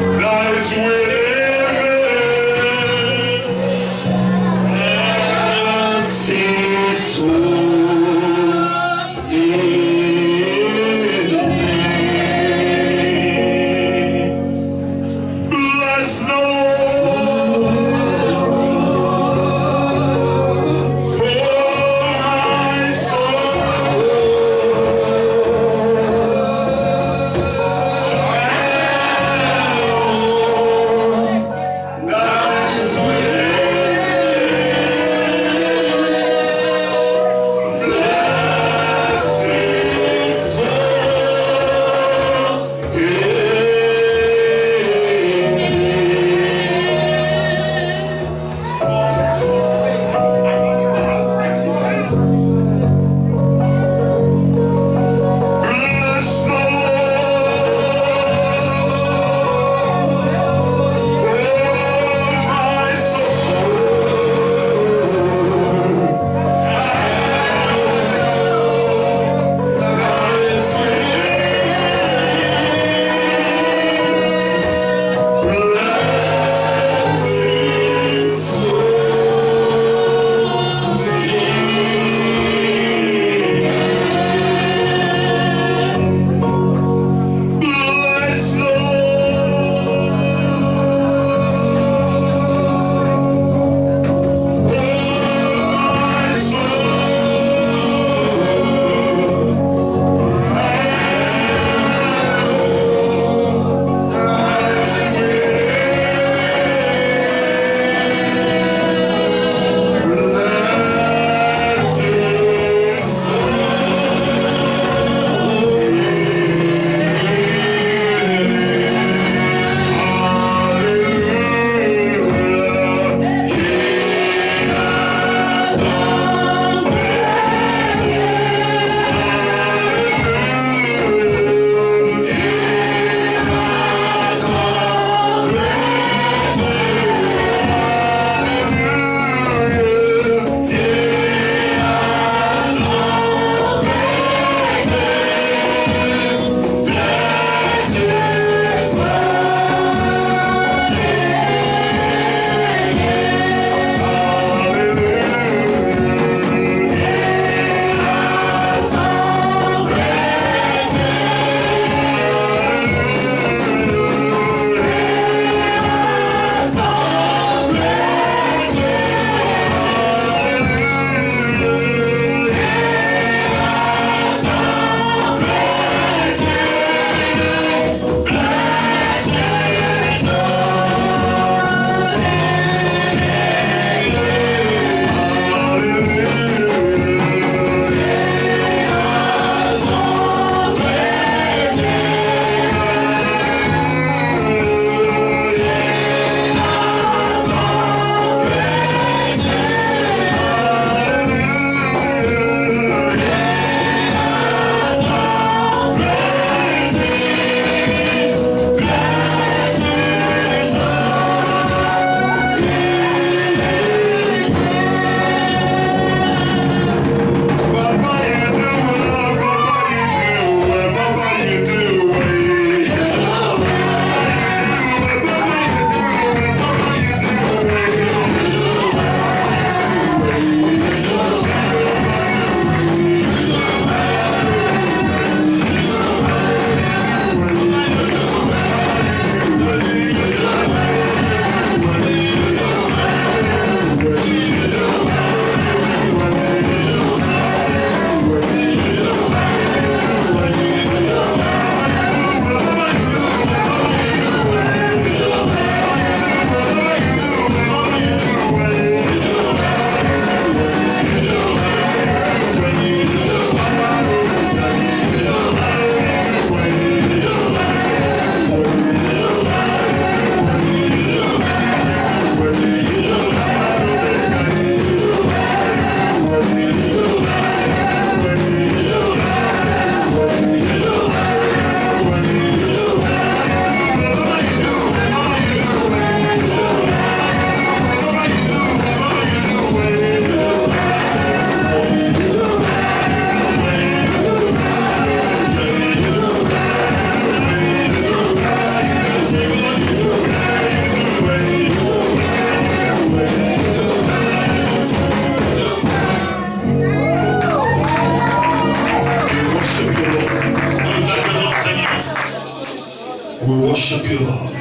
lies within me. Cease bless the Lord, oh my soul,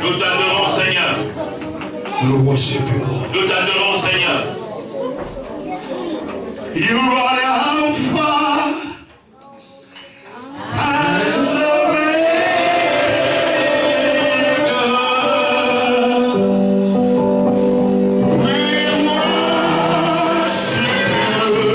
Nous t'adorons, Seigneur. We worship you, Lord. Nous t'adorons, Seigneur. You are the Alpha and Omega. We worship you,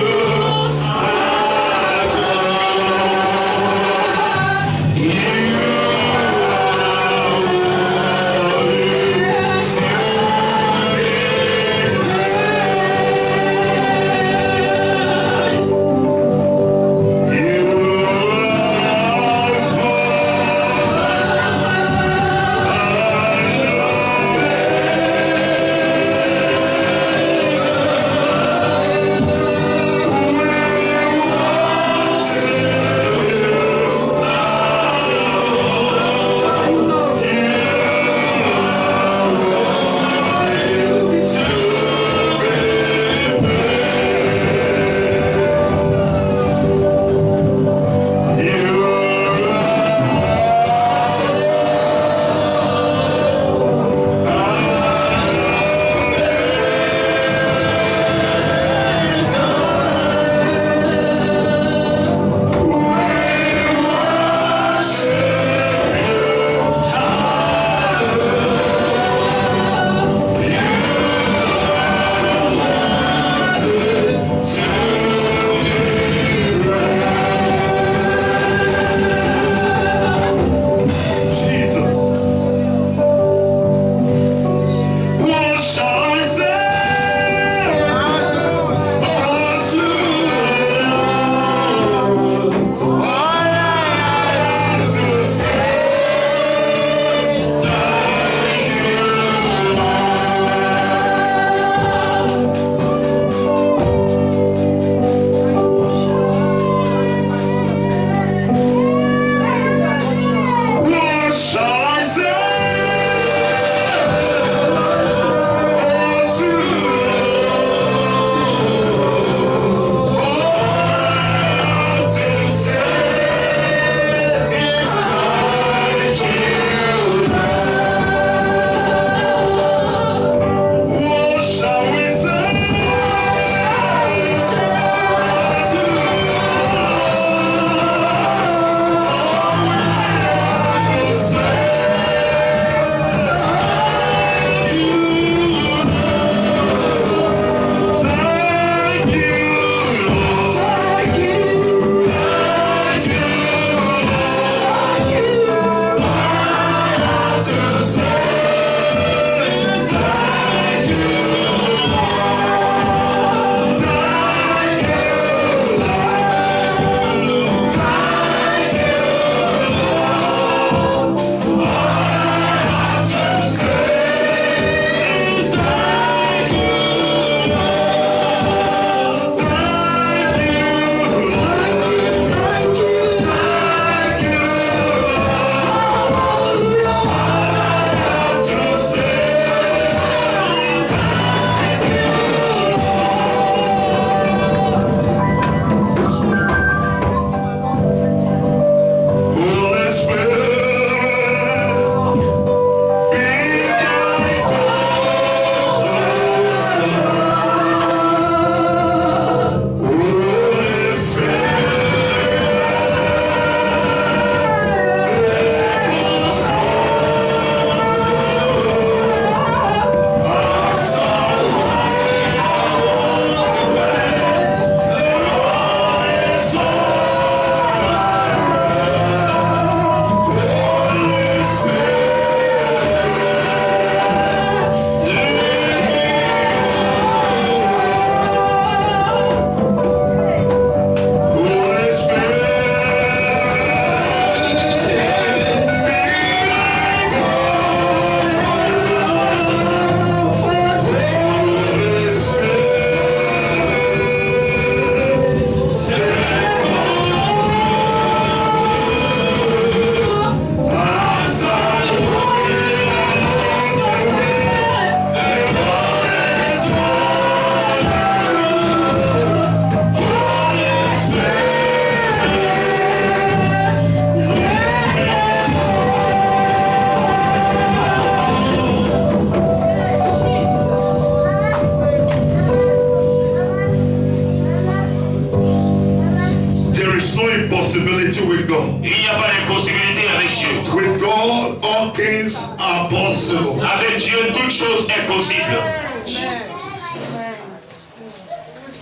with God. Il n'y a pas d'impossibilité avec Dieu. With God, all things are possible. Avec Dieu, toute chose est possible.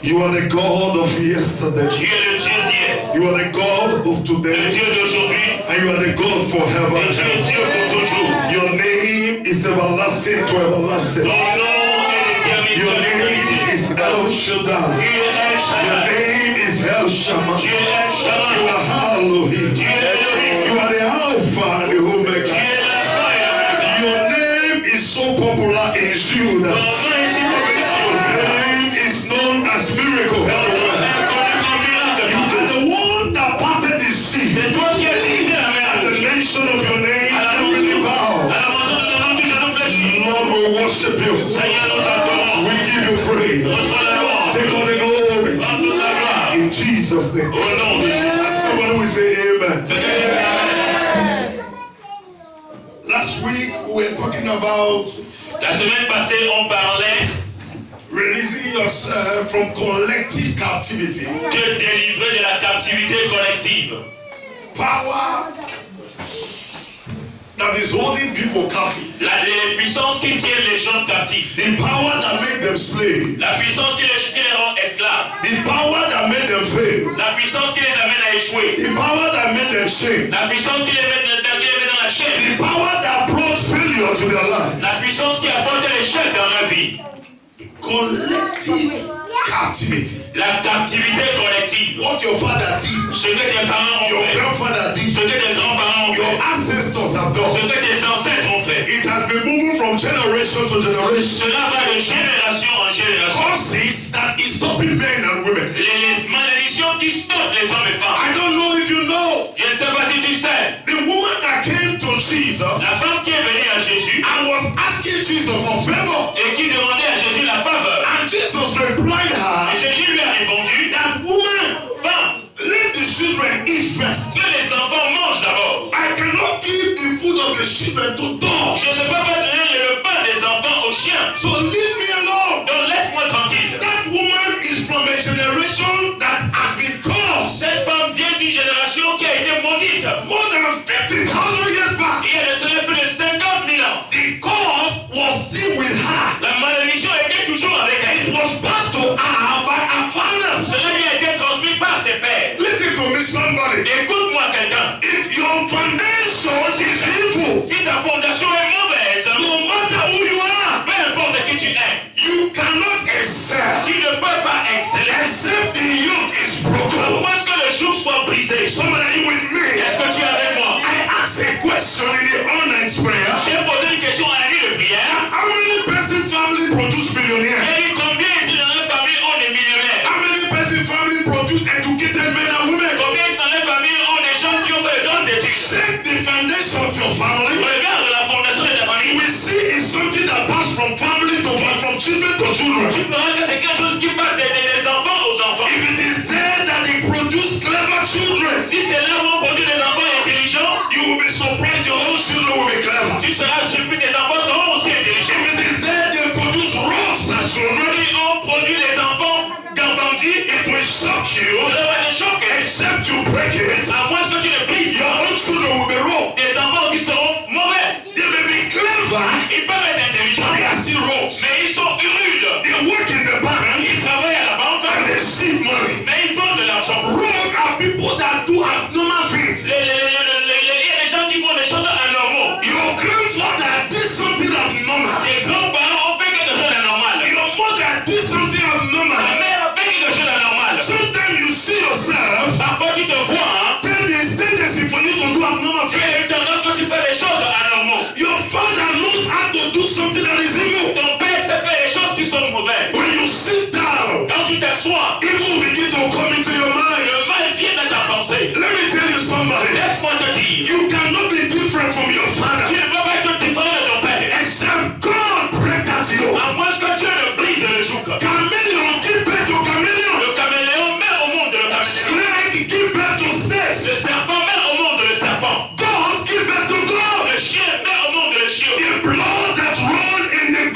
You are the God of yesterday. Dieu est le Dieu d'hier, You are the God of le today. Dieu d'aujourd'hui, And you are the God forever. et Dieu est Dieu pour toujours. Your name is everlasting to everlasting. Ton nom est Your l'éternité. name is El Shaddai. Dieu est Your Shaddai. name is El Shammah. Dieu est You Shaddai. are Elohim. Dieu est Elohim. You are the Alpha and the Dieu Omega. est l'alpha et l'oméga. Your name is so popular in Judah. Ton nom est si populaire. Your name is known as miracle. Ton nom est connu comme miracle. You are the one that parted the sea. C'est toi qui as divisé la At mer. the mention of your name, À la every mention bow. de ton nom, tout genou fléchit. Lord will worship you. Seigneur, nous t'adorons. We give you praise. Reçois la gloire. Take all the glory. Prends toute la gloire. In Jesus' name. Au nom de Jésus. And somebody will say amen. Amen. Last week we were talking about La semaine passée, on parlait releasing yourself from collective captivity. de délivrer de la captivité collective. Power that is holding people captive. Les puissances qui tiennent les gens captifs. The power that made them slaves. La puissance qui les rend esclaves. The power that made them fail. La puissance qui les amène à échouer. The power that made them shame. La puissance qui les met dans la chaîne. The power that brought failure to their life. La puissance qui apporte l'échec dans la vie. Collective captivity. La captivité collective. What your father did, Ce que tes parents ont your fait. grandfather Ce did, que tes grands-parents ont your fait. ancestors have Ce done. que tes ancêtres ont fait. It has been moving from generation to generation. Cela va de génération en génération. Causes that is stopping men and women. Les malédictions qui stoppent les hommes et femmes. I don't know if you know. Je ne sais pas si tu sais. The woman that came to Jesus La femme qui est venue à Jésus and was asking Jesus for favor. et qui demandait à Jésus la faveur. And Jesus replied Et her Jésus lui a répondu, that woman, femme, let the children eat first. que les enfants mangent d'abord. I cannot give the food of the children to dogs. Je ne peux pas donner le pain des enfants aux chiens. So leave me alone. Donc laisse-moi tranquille. That woman is from a generation that has been cursed Cette femme vient d'une génération qui a été maudite. more than 50,000 years back. Il y a de cela plus de 50 000 ans. The curse was still with her. La malédiction était toujours avec It elle. was passed to her by her fathers. Cela lui a été transmis par ses pères. Listen to me, somebody. Écoute-moi quelqu'un. If your foundation is evil, Si ta fondation est mauvaise, no matter who you are, peu importe qui tu es, you cannot excel tu ne peux pas exceller. except the yoke is À broken. moins que le joug soit brisé. Somebody, are you with me? Est-ce que tu es avec moi? I asked a question in the online prayer. J'ai posé une question à la nuit de prière. How many person family produce millionaires? J'ai dit combien ici dans la famille ont des millionnaires? How many person family produce educated men and women? Combien ici dans la famille ont des gens qui ont fait de grandes études? Check the foundation of your family. Regarde la fondation de ta You famille. will see it's something that passes from family to from children to Tu children. verras que c'est quelque chose qui passe des enfants aux enfants. If it is there that they produce clever children, Si c'est là où on produit des enfants intelligents, you will be surprised your own children will be clever. tu seras surpris que tes enfants seront aussi intelligents. If it is there they produce rockstar children, Si on produit des enfants garbandis, it will shock you cela va te choquer. except you break it. À moins que tu le brises, Your own children will be wrong. tes enfants aussi seront mauvais. They may be clever, Ils peuvent être but intelligents, they are still wrong. mais ils sont rudes. They work in the bank Ils travaillent à la banque, and they steal money. mais ils font de l'argent. Wrong are people that do abnormal things. Il y a des gens qui font des choses anormaux. Your grandfather did something abnormal. Les grands-parents ont fait quelque chose d'anormal. Your mother did something Ta abnormal. mère a fait quelque chose d'anormal. Sometimes you see yourself, Parfois tu te vois, hein, then there's tendency for you to do abnormal tu as things. eu tendance quand tu fais des choses anormaux. Your father knows how to do something that is evil. Ton père sait faire des choses qui sont mauvaises. When you sit down, Quand tu t'assois, evil will begin to come into your mind. le mal vient dans ta pensée. Let me tell you somebody, Laisse-moi te dire, you cannot be different from your tu father ne peux pas être différent de ton père. except God break that yoke. À moins que Dieu ne brise le joug. Chameleon give birth to chameleon. Le caméléon met au monde le caméléon. Snake give birth to Le snakes. serpent met au monde le serpent. God give birth to God. Le chien met au monde le chien. The blood that run in the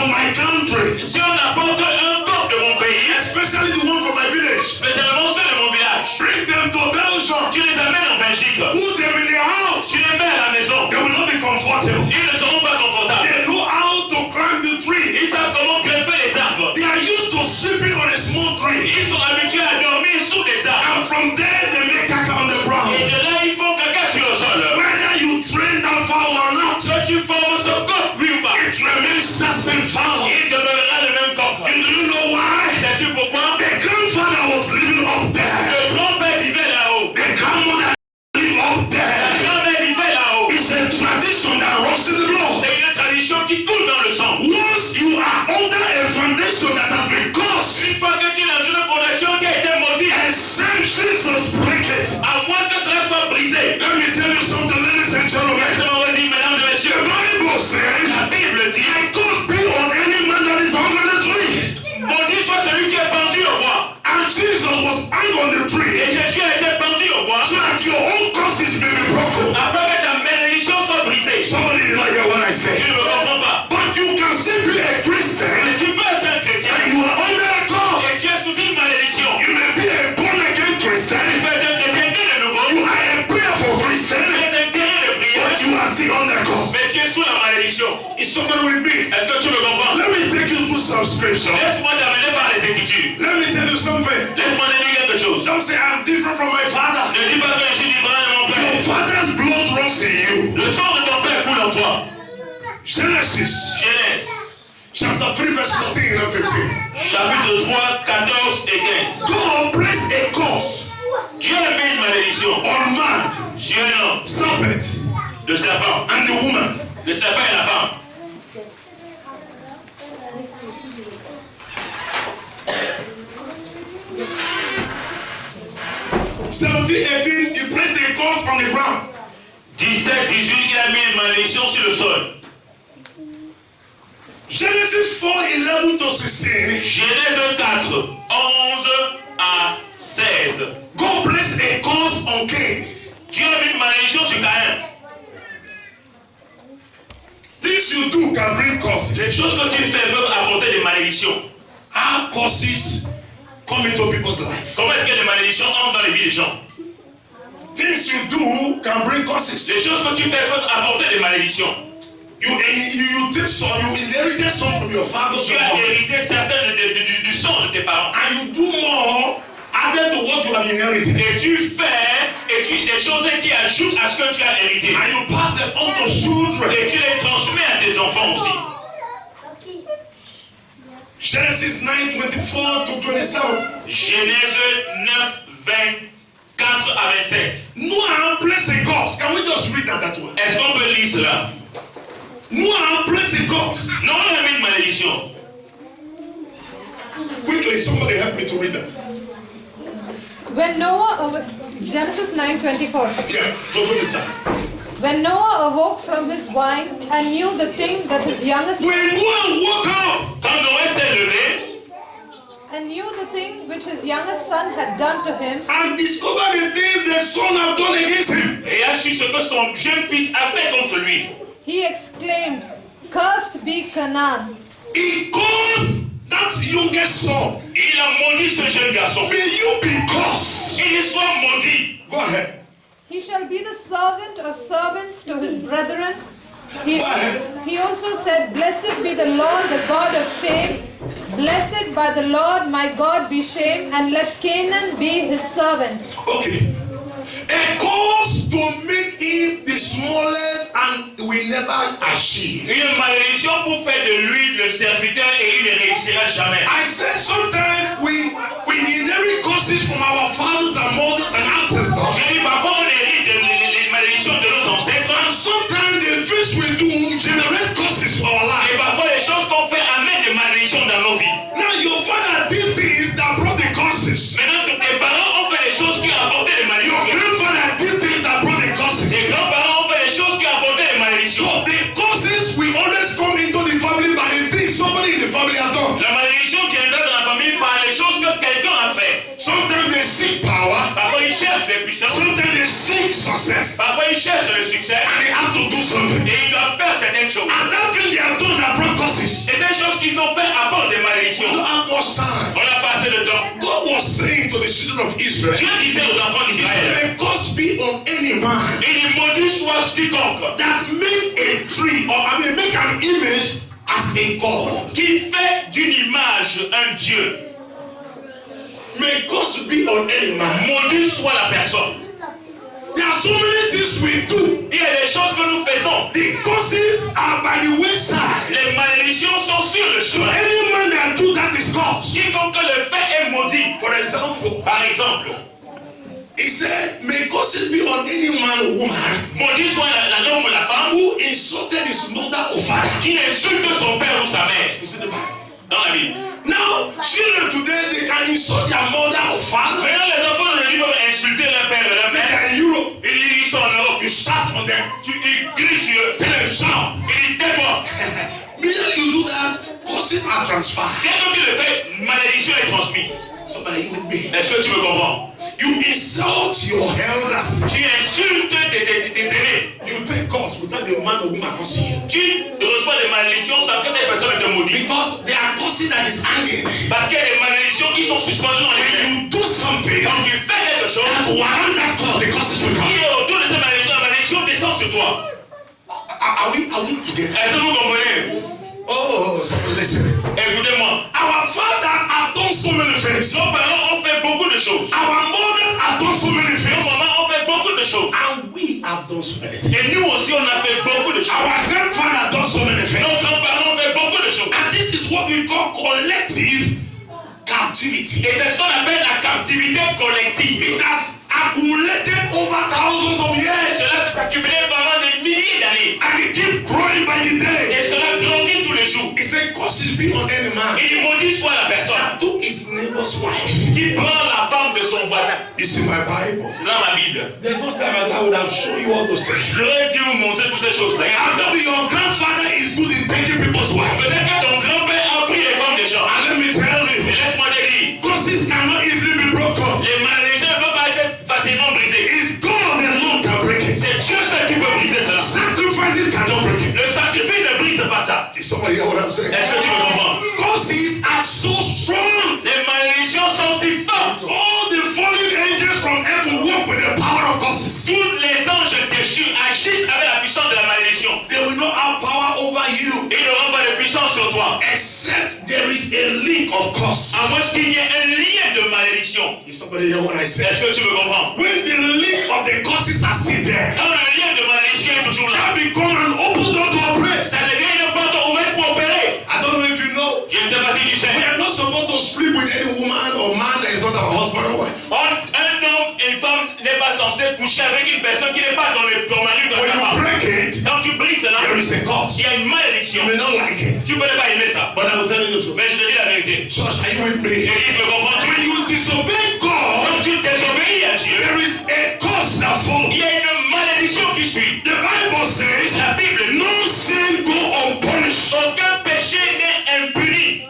from my country, Si on apporte un corps de mon pays, especially the one from my village, spécialement ceux de mon village, bring them to Belgium, tu les amènes en Belgique, put them in the house, tu les mets à la maison, they will not be comfortable. ils ne seront pas confortables. They know how to climb the tree. Ils savent comment grimper les arbres. They are used to sleeping on a small tree. Ils sont habitués à dormir sous des arbres. And from there, they make caca on the Et ground. de là, ils font caca sur le sol. Whether you train that fowl or not, Soit tu formes ce coq, oui ou pas, it remains that same fowl. il demeurera le même coq. And do you know why? Sais-tu pourquoi? The grandfather was living up there. Le grand-père vivait là-haut. The grandmother lived up La there. grand-mère vivait là-haut. It's a tradition that runs in the blood. C'est une tradition qui coule dans le sang. Once you are under a foundation that has been cursed, Une fois que tu es dans une fondation qui a été maudite, except Jesus break it. à moins que cela soit brisé. Let me tell you something, ladies and gentlemen. Laissez-moi vous dire, mesdames et The messieurs, Bible says, la Bible dit, I could be on any man that is under the tree. maudit soit celui qui est pendu au bois. And Jesus was hung on the Et tree Jésus a été pendu au bois so that your own curses may be broken. afin que ta malédiction soit brisée. Somebody did not hear what I Tu said. ne me comprends pas. But you can still be a Christian Mais tu peux être un chrétien and you are under a curse. et tu es sous une malédiction. You may be a born again Tu Christian. peux être un chrétien né de nouveau. You are a prayerful Tu Christian, es un terrain de prière, but you are still under curse. mais tu es sous la malédiction. Is somebody with me? Est-ce que tu me comprends? Let me take you through some scripture. Laisse-moi t'amener par les Écritures. Let me tell you something. Laisse-moi te dire quelque chose. Don't say I'm different from my father. Ne dis pas que je suis différent de mon Your père. father's blood runs in you. Le sang de ton père coule en toi. Genesis Genèse, chapter 3 verse 14 and 15. chapitre 3, 14 et 15. God place a curse Dieu a mis une malédiction on man, sur un homme, serpent, le serpent. and the woman. Le serpent et la femme. Seventeen, 18, he placed a curse on the ground. 17, 18, il a mis une malédiction sur le sol. Genesis 4, 11 to 16. Genèse 4, 11 à 16. God placed a curse on Cain. Dieu a mis une malédiction sur Caïn. Things you do can bring Les curses. choses que tu fais peuvent apporter des malédictions. How curses come into people's life. Comment est-ce que les malédictions entrent dans les vies des gens? Things you do can bring curses. Les choses que tu fais peuvent apporter des malédictions. You take some, you inherited some from your father's Tu as mother, hérité certaines du sang de tes parents. and you do more added to what you have inherited. Et tu fais des choses qui ajoutent à ce que tu as hérité. And you pass them on to children. Et tu les transmets à tes enfants aussi. Genesis 9, 24 to 27. Genèse 9, 24 à 27. Noah placed a curse. Can we just read that one? Est-ce qu'on peut lire cela? Noah placed a curse. Non, on a mis une malédiction. Quickly, somebody help me to read that. When Noah, Genesis 9:24. Yeah, to 27. When Noah awoke from his wine and knew the thing that his youngest When Noah woke up, Quand Noé s'est levé, and knew the thing which his youngest son had done to him, and discovered the thing the son had done against him, et a su ce que son jeune fils a fait contre lui, he exclaimed, "Cursed be Canaan, he caused that youngest son. il a maudit ce jeune garçon. May you be cursed. Il soit maudit. Go ahead. he shall be the servant of servants to his brethren." He also said, "Blessed be the Lord, the God of shame. Blessed by the Lord my God be shamed, and let Canaan be his servant." Okay. A cause to make him the smallest and will never achieve. Une malédiction pour faire de lui le serviteur et il ne réussira jamais. I said sometimes we inherit causes from our fathers and mothers and ancestors. J'ai dit parfois on hérite les malédictions de nos ancêtres. And sometimes the things we do generate causes for our Et life. parfois les choses qu'on fait amènent des malédictions dans nos vies. Now your father did things that brought the causes. Maintenant tes parents ont fait des choses qui ont apporté des Your malédictions. grandfather did things that brought the causes. Tes grands-parents ont fait des choses qui ont apporté des malédictions. So the causes will always come into the family by the things somebody in the family has done. La malédiction viendra dans la famille par les choses que quelqu'un a fait. Sometimes they seek power. Parfois ils cherchent des puissances. Sometimes they seek success. Parfois ils cherchent le succès. And they have to do something. Et ils doivent faire certaines choses. And that thing they have done that brought causes. Et ces choses qui children of Israel, Dieu disait aux enfants he d'Israël, said, may curse be on any man il maudit soit quiconque that make a tree, or I mean, make an image as a god. qui fait d'une image un Dieu. May curse be on any man. Maudit soit la personne. There are so many things we do. Il y a des choses que nous faisons. The curses are by the wayside. Les malédictions sont sur le So chemin. any man that do that is cursed. Quiconque le fait est maudit. For example, Par exemple, he said, may curses be on any man or woman maudit soit l'homme ou la femme who insulted his mother or father. qui insulte son père ou sa mère. It's in the Bible. Dans la Bible. Now, children today, they can insult their mother or father. Maintenant, les enfants de l'Église peuvent insulter leur père et leur Say mère. they're in Europe. Ils sont en Europe. You shout on them. Ils crient sur eux. Tell them, shout. Ils disent tais-moi. Immediately you do that, curses are transferred. Dès que tu le fais, malédiction est transmise. Somebody, you with me? Est-ce que tu me comprends? You insult your elders. Tu insultes tes aînés. You take curse without the man or woman cursing you. Tu reçois des malédictions sans que cette personne te maudit. Because there are curses that is hanging. Parce qu'il y a des malédictions qui sont suspendues dans les When airs. you do something Quand tu fais quelque chose, that will around that curse, the curses will qui come. est autour de cette malédiction, la malédiction descend sur toi. Are we together? Est-ce que vous comprenez? Oh, somebody listen. Écoutez-moi. Our fathers have done so many things. Nos parents ont fait beaucoup de choses. Our mothers have done so many Nos things. mamans ont fait beaucoup de choses. And we have done so many things. Et nous aussi, on a fait beaucoup de choses. Our grandfather done so many Nos things. grands-parents ont fait beaucoup de choses. And this is what we call collective captivity. Et c'est ce qu'on appelle la captivité collective. It has accumulated over thousands of years. Cela s'est accumulé pendant des milliers d'années. And it keep growing by the day. Et cela grandit tous les jours. He said, curses be on any man Il maudit soit la personne that took his neighbor's wife. qui prend la femme de son voisin. It's in my Bible. C'est dans ma Bible. There's no time as I would have shown you all those things. J'aurais dû vous montrer toutes ces choses-là. And maybe your grandfather is good in taking people's wives. Peut-être que ton grand-père a pris les femmes des gens. And let me tell Mais you, laisse-moi te dire, curses cannot easily be broken. les malédictions ne peuvent pas être facilement brisées. It's God alone can break it. C'est Dieu seul qui peut briser cela. Sacrifices cannot break it. Le sacrifice ne brise pas ça. Is somebody hear what I'm saying? Est-ce que tu me comprends? Curses are so strong. Les malédictions sont si fortes. All the fallen angels from heaven work with the power of curses. Tous les anges déchus agissent avec la puissance de la malédiction. They will not have power over you Ils n'auront pas de puissance sur toi. except there is a link of curse. À moins qu'il y ait un lien de malédiction. Is somebody hear what I say? Est-ce que tu me comprends? When the link of the curses are still there, Quand le lien de malédiction est toujours là, that become an open door to operate. ça devient une porte ouverte pour opérer. I don't know if you know. Je ne sais pas si tu sais. We are not supposed to sleep with any woman or man that is not our husband or wife. Un homme et une femme n'est pas censé coucher avec une personne qui n'est pas ton mari ou ton When you femme. break it, Quand tu brises cela, there is a curse. il y a une malédiction. You may not like it, Tu ne peux pas aimer ça. but I will tell you the truth. Mais je te dis la vérité. Church, are you with me? L'église me comprend. When you disobey God, Quand tu désobéis à Dieu, there is a curse that follows. il y a une malédiction qui suit. The Bible says, La Bible dit, no sin go unpunished. aucun péché n'est impuni.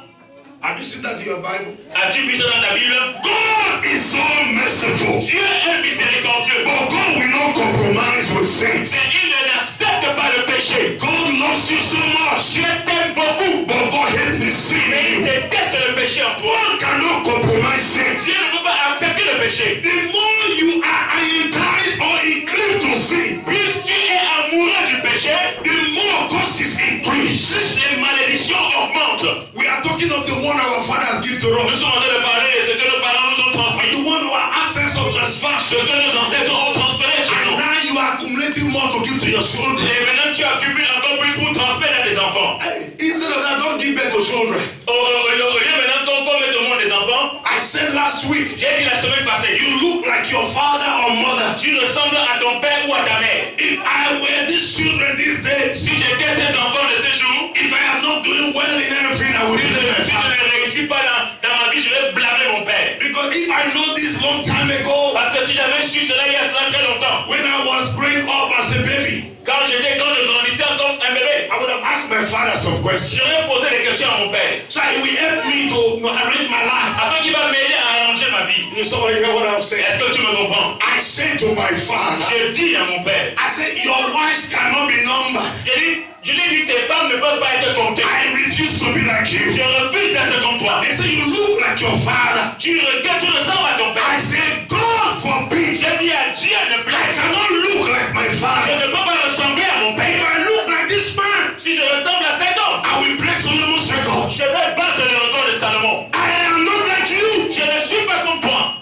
Have you seen that in your Bible? As-tu vu ça dans ta Bible? God is so merciful, Dieu est miséricordieux. but God will not compromise with sins. Mais il n'accepte pas le péché. God loves you so much, Dieu t'aime beaucoup. but God hates the sin Mais il in you. déteste le péché en toi. God cannot compromise sin. Dieu ne peut pas accepter le péché. The more you are enticed or inclined to sin, Plus tu es amoureux du péché, the more curses increase. plus les malédictions augmentent. We are talking of the one our fathers give to Nous us, sommes en train de parler de ce que nos parents nous ont transmis. the one our assets of transfer. Ce que nos ancêtres ont transféré sur And nous. now you are accumulating more to give to your children. Et maintenant tu accumules encore plus pour transmettre à tes enfants. Hey, instead of that, don't give birth to children. Au lieu maintenant qu'on mette au monde des enfants, I said last week, j'ai dit la semaine passée, you look like your father or mother. tu ressembles à ton père ou à ta mère. If I were these children these days, Si j'étais ces enfants de ce jour, if I am not doing well in anything, I will si blame my je father. ne réussis pas dans ma vie, je vais blâmer mon père. Because if I know this long time ago, Parce que si j'avais su cela il y a cela très longtemps, when I was growing up as a baby, quand je grandissais comme un bébé, I would have asked my father some questions. j'aurais posé des questions à mon père, So he will help me to arrange my life. afin qu'il va m'aider à arranger ma vie. dit. You somebody hear what I'm saying? Est-ce que tu me comprends? I say to my father, Je dis à mon père. I say, your wives cannot be numbered. Je lui ai dit, tes femmes ne peuvent pas être comptées. I refuse to be like you. Je refuse d'être comme toi. They say, you look like your father. Tu ressembles à ton père. I say, God forbid. Je dis à Dieu ne I plaise. cannot look like my Je father. ne peux pas ressembler à mon If père. I look like this man, Si je ressemble à cet homme, I will break Solomon's record. je vais battre le record de Salomon. I am not like you. Je ne suis pas comme toi.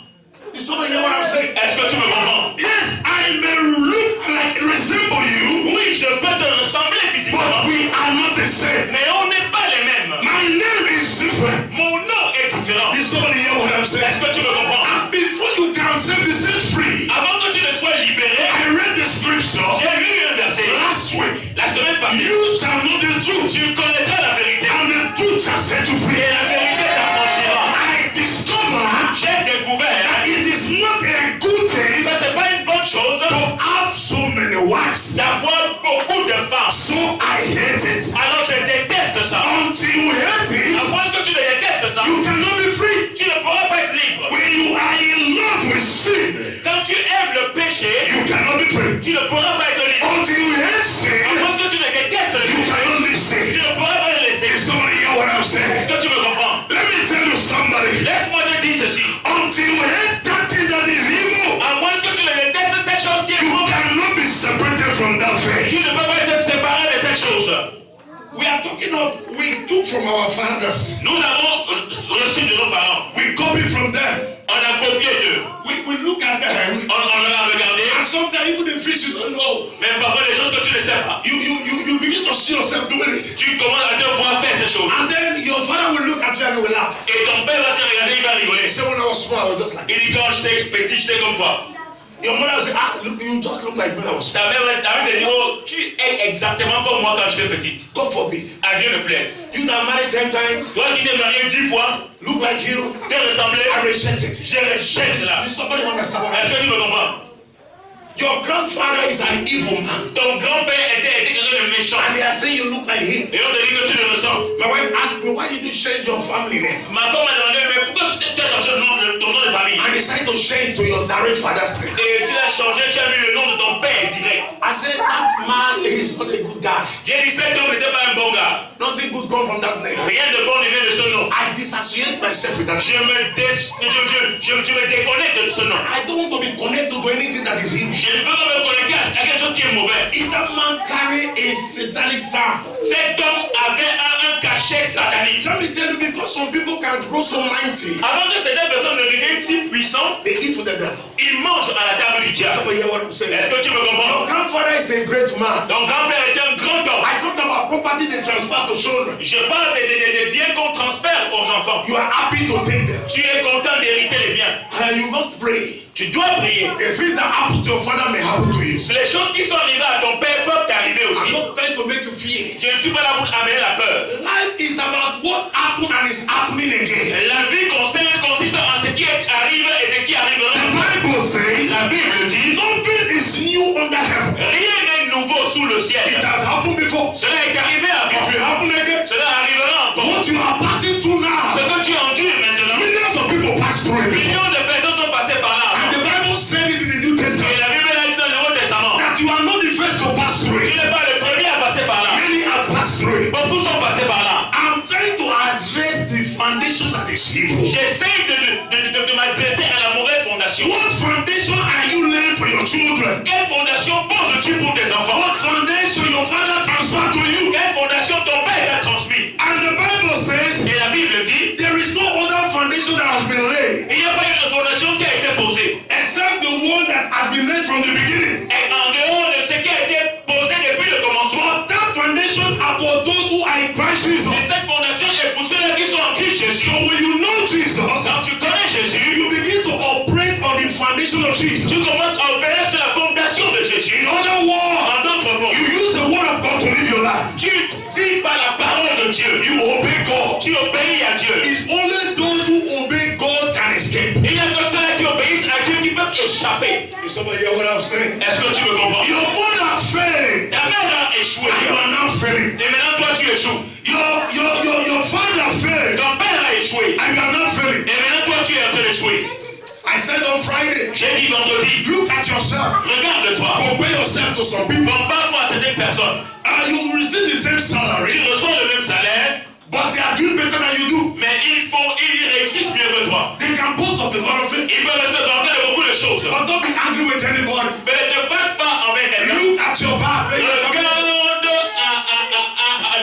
Did somebody hear what I'm saying? Est-ce que tu me comprends? Yes, I may look like resemble you, Oui, je peux te ressembler but physiquement, we are not the same. mais on n'est pas les mêmes. My name is different. Mon nom est différent. Did somebody hear what I'm saying? Est-ce que tu me comprends? And before you can set me set free, Avant que tu ne sois libéré, I read the scripture j'ai lu un verset. last week. La semaine passée, You shall know the truth, tu connaîtras la vérité. and the truth shall set you free. Et la vérité t'affranchira. I discovered J'ai découvert that it is not a good thing que c'est pas une bonne chose to have so many wives. d'avoir beaucoup de femmes. So I hate it. Alors je déteste ça. Until you hate it, Après que tu ne détestes ça, you cannot be free. tu ne pourras pas être libre. When you are in love with sin, Quand tu aimes le péché, you cannot be free. tu ne pourras pas être libre. Until you hate sin, Après que tu ne détestes le you péché, cannot live tu sin. ne pourras pas le laisser. Is somebody hear what I'm Est-ce saying? que tu me comprends? Let me tell you somebody. Laisse-moi te dire ceci. Until you hate that thing that is evil, À moins que tu ne détestes cette chose qui est you mauvaise, cannot be separated from that tu thing. ne peux pas être séparé de cette chose. We are talking of, we took from our fathers. Nous avons reçu de nos parents. We copy from them. On a copié d'eux. We look at them. On leur a regardé. And sometimes even the fish you don't know. Même parfois les choses que tu ne sais pas. You begin to see yourself doing it. Tu commences à te voir faire ces choses. And then your father will look at you and he will laugh. Et ton père va te regarder, il va rigoler. He said, when I was small, I was just like Il dit quand j'étais petit, j'étais comme toi. your mother will say, look, you just look like me when I was small. Ta mère te dit, oh, tu es exactement comme moi quand j'étais petite. God forbid. À Dieu ne plaise. You that married 10 times, Toi qui t'es marié 10 fois, look like you, t'es ressemblé, I reject it. je rejette cela. Did somebody understand what I'm Est-ce saying? que tu me comprends? Your grandfather is an evil man. Ton grand-père était quelqu'un de méchant. And they are saying you look like him. Et on te dit que tu le ressens. My wife asked me, why did you change your family name? Ma femme m'a demandé, mais pourquoi tu as changé ton nom de famille? And decided to change to your direct father's name. Et tu l'as changé, tu as mis le nom de ton père direct. I said, that man is not a good guy. J'ai dit, cet homme n'était pas un bon gars. Nothing good come from that name. Rien de bon ne vient de ce nom. I disassociate myself with that Je name. me déconnecte de ce nom. I don't want to be connected to anything that is evil. Je ne veux pas me connecter à quelque chose qui est mauvais. If that man carry a satanic stamp, Cet homme avait un cachet satanique. let me tell you, because some people can grow so mighty, Avant que certaines personnes ne deviennent si puissantes, they eat with the devil. ils mangent à la table du diable. Somebody hear what I'm saying? Est-ce que tu me comprends? Your grandfather is a great man. Ton grand-père était un grand homme. I talked about property they transfer to children. Je parle des biens qu'on transfère aux enfants. You are happy to take them. Tu es content d'hériter les biens. You must pray. Tu dois prier. The things that happen to your father may happen to you. Les choses qui sont arrivées à ton père peuvent t'arriver I'm aussi. not trying to make you fear. Je ne suis pas là pour amener la peur. Life is about what happened and is happening again. La vie consiste en ce qui arrive et ce qui arrivera. The Bible says La Bible dit, nothing is new under heaven. rien n'est nouveau sous le ciel. It has happened before. Cela est arrivé It avant. will happen again. Cela arrivera encore. What you are passing through Ce now, que tu endures maintenant, millions of people pass through it before. millions de personnes sont passées par là. And the Bible said it in the New Et Testament la Bible a dit dans le Nouveau Testament, that you are not the first to pass through tu it. n'es pas le premier à passer par là. Many have passed through it. Beaucoup sont passés par là. I'm trying to address the foundation that is evil. J'essaie de m'adresser à la mauvaise fondation. What foundation are you laying for your children? Quelle fondation poses-tu pour tes enfants? What foundation your father transferred to you? Quelle fondation ton père t'a transmis? And the Bible says Et la Bible dit, there is no other foundation that has been laid il n'y a pas une fondation qui a été posée. except the one that has been laid from the beginning. Et en dehors de ce qui a été posé depuis le commencement. But that foundation are for those who are in Christ Jesus. Et cette fondation est pour ceux-là qui sont en Christ Jésus. So when you know Jesus, Quand tu connais Jésus, you begin to operate on the foundation of Jesus. tu commences à opérer sur la fondation de Jésus. In other words, En d'autres mots, you use the word of God to live your life. tu vis par la parole de Dieu. You obey God. Tu obéis à Dieu. It's only those who obey God can escape. Il n'y a que ceux-là qui obéissent à Dieu qui peuvent échapper. Is somebody hear what I'm saying? Est-ce que tu me comprends? Your mother failed, Ta mère a échoué. and you are now failing. Et maintenant toi tu échoues. Your father failed, Ton père a échoué. and you are not failing. Et maintenant toi tu es en train d'échouer. I said on Friday, J'ai dit vendredi, look at yourself. regarde-toi. Compare yourself to some people. Compare-toi à certaines personnes. And you will receive the same Tu salary, reçois le même salaire, but they are doing better than you do. mais ils réussissent mieux que toi. They can boast of a lot of it, Ils peuvent se vanter de beaucoup de choses. but don't be angry with anybody. Mais ne te fâche pas envers quelqu'un. Look at your back. Regarde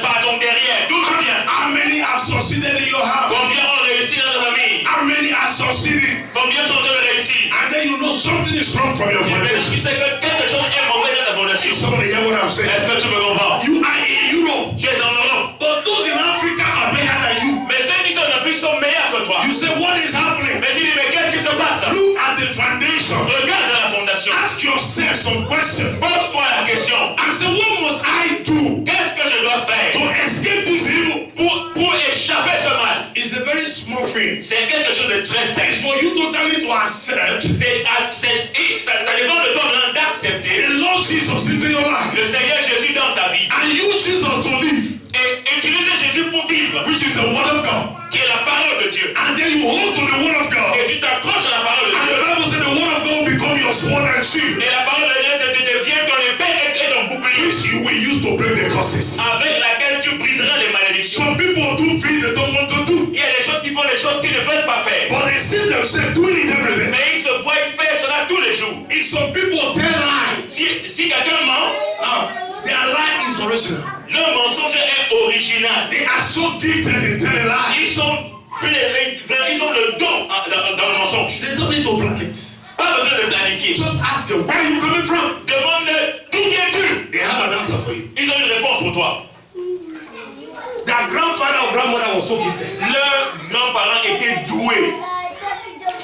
par ton derrière, d'où tu viens. How many have succeeded in your house? Combien ont réussi dans ta famille? How many are succeeding? Combien sont de réussir? And then you know something is wrong from your Mais foundation. tu sais que quelque chose est mauvais dans ta fondation. Somebody hear what I'm saying? Est-ce que tu me comprends? You are in Europe, Tu es en Europe. but those in Africa are better than you. Mais ceux qui sont en Afrique sont meilleurs que toi. You say, what is happening? Mais tu dis, mais qu'est-ce qui se passe? Look at the foundation. Regarde dans la fondation. Ask yourself some questions Pose-toi la question. and say, what must I do Qu'est-ce que je dois faire to escape this evil? pour échapper ce mal? It's a very small thing. C'est quelque chose de très It's simple. for you totally to accept Ça dépend de toi maintenant d'accepter the Lord Jesus into your life le Seigneur Jésus dans ta vie. and use Jesus to live, Et utiliser Jésus pour vivre, which is the word of God. qui est la parole de Dieu. And then you hold to the word of God. Et tu t'accroches à la parole de And Dieu. the Bible said the word of God will become your sword and shield, Et la parole de Dieu te devient ton épée et ton bouclier, which you will use to break the curses. avec laquelle tu briseras les malédictions. Some people do things they don't want to do, Il y a des choses qui font des choses qu'ils ne veulent pas faire. but they see themselves doing it every day. Mais ils se voient faire cela tous les jours. If some people tell lies, Si quelqu'un ment, their lie is original. le mensonge est original. They are so gifted in telling lies. Ils ont le don dans le mensonge. They don't need to plan it. Pas besoin de planifier. Just ask them, where are you coming from? Demande-le, d'où viens-tu? They have an answer for you. Ils ont une réponse pour toi. Their grandfather or grandmother was so gifted. Leurs grands-parents étaient doués.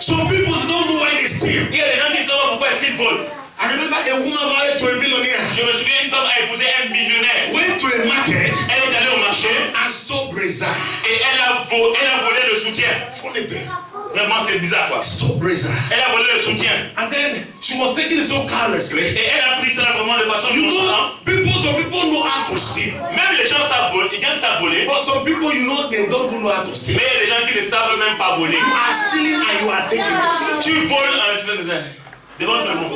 Some people don't know why they steal. Il y a des gens qui ne savent pas pourquoi est-ce qu'ils volent. I remember a woman married to a millionaire Je me souviens, une femme a épousé un millionnaire. went to a market Elle est allée au marché and stole brazier. et elle a volé le soutien. Funny thing. Vraiment, c'est bizarre quoi. Stole brazier. Elle a volé le soutien. And then she was taking it so carelessly. Et elle a pris cela vraiment de façon You nonchalante. know, some people know how to steal. Même les gens savent voler, ils savent voler. But some people, you know, they don't know how to steal. Mais il y a des gens qui ne savent même pas voler. You are stealing and you are taking it. Tu voles, tu fais ça. Devant tout le monde.